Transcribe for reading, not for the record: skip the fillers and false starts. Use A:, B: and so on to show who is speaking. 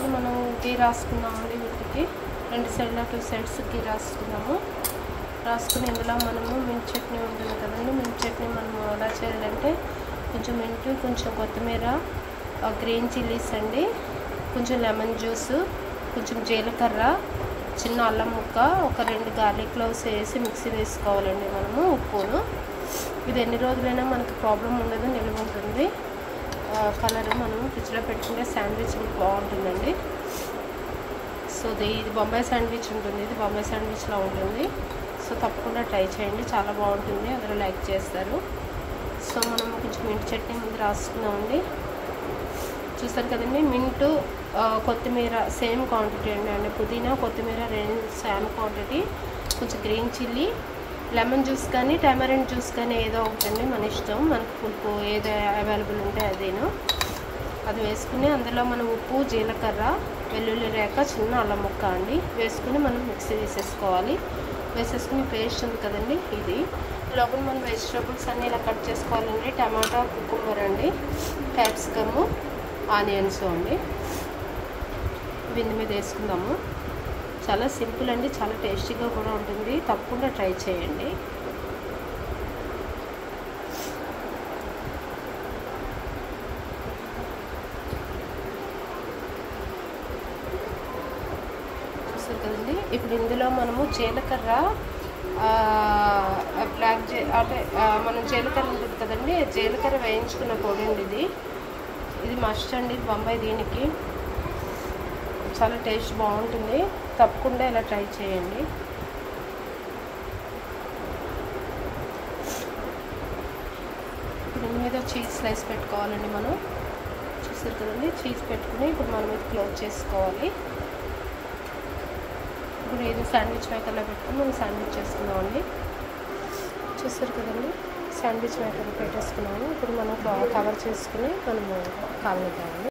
A: ఇప్పుడు మనం గీ రాసుకుందామండి. వీటికి 2 సైడ్ల 2 సైడ్స్ గీ రాసుకుందాము. రాసుకుని ఇందులో మనము మింట్ చట్నీ ఉంటుంది కదండి. మింట్ చట్నీ మనము ఎలా చేయాలంటే కొంచెం మింట్, కొంచెం కొత్తిమీర, గ్రీన్ చిల్లీస్ అండి, కొంచెం లెమన్ జ్యూస్, కొంచెం జీలకర్ర, చిన్న అల్లం ముక్క, ఒక 2 గార్లిక్ క్లోవ్స్ వేసి మిక్సీ వేసుకోవాలండి మనము. ఉప్పును ఇది ఎన్ని రోజులైనా మనకి ప్రాబ్లం ఉండదు, నిల్వ ఉంటుంది. కలర్ మనం ఫ్రిడ్జ్లో పెట్టుకుంటే శాండ్విచ్ బాగుంటుందండి. సో ఇది బొంబాయి శాండ్విచ్ ఉంటుంది. ఇది బొంబాయి శాండ్విచ్లా ఉంటుంది. సో తప్పకుండా ట్రై చేయండి, చాలా బాగుంటుంది, అందరూ లైక్ చేస్తారు. సో మనం కొంచెం మింట్ చట్నీ ముందు రాసుకుందామండి. చూస్తారు కదండి, మింటు కొత్తిమీర సేమ్ క్వాంటిటీ అండి. పుదీనా కొత్తిమీర 2 సేమ్ క్వాంటిటీ. కొంచెం గ్రీన్ చిల్లీ, లెమన్ జ్యూస్ కానీ టమారెంట్ జ్యూస్ కానీ ఏదో ఒకటండి, మన ఇష్టం. మనకు పులుపు ఏదో అవైలబుల్ ఉంటే అదేను. అది వేసుకుని అందులో మనం ఉప్పు, జీలకర్ర, వెల్లుల్లి రేఖ, చిన్న అల్లం ముక్క అండి వేసుకుని మనం మిక్సీ వేసేసుకోవాలి. వేసేసుకుని పేస్ట్ ఉంది కదండి, ఇది లోపల మనం వెజిటేబుల్స్ అన్నీ ఇలా కట్ చేసుకోవాలండి. టమాటా, కుకుంబర్ అండి, క్యాప్సికము, ఆనియన్స్ అండి. దీని మీద వేసుకుందాము. చాలా సింపుల్ అండి, చాలా టేస్టీగా కూడా ఉంటుంది. తప్పకుండా ట్రై చేయండి. చూస్తారు కదండి, ఇప్పుడు ఇందులో మనము జీలకర్ర, అంటే మనం జీలకర్ర ఉంటుంది కదండి, జీలకర్ర వేయించుకున్న పొడి అండి. ఇది మస్ట్ అండి బొంబాయి. దీనికి చాలా టేస్ట్ బాగుంటుంది, తప్పకుండా ఇలా ట్రై చేయండి. దీని మీద చీజ్ స్లైస్ పెట్టుకోవాలండి మనం. చూసారు కదండి, చీజ్ పెట్టుకుని ఇప్పుడు మనం ఇది క్లోజ్ చేసుకోవాలి. ఇప్పుడు ఇది శాండ్విచ్ మేకర్లో పెట్టుకుని మనం శాండ్విచ్ చేసుకున్నామండి. చూసారు కదండి, శాండ్విచ్ మేకర్ పెట్టేసుకున్నాము. ఇప్పుడు మనం కవర్ చేసుకుని మనము కాలనిద్దామండి.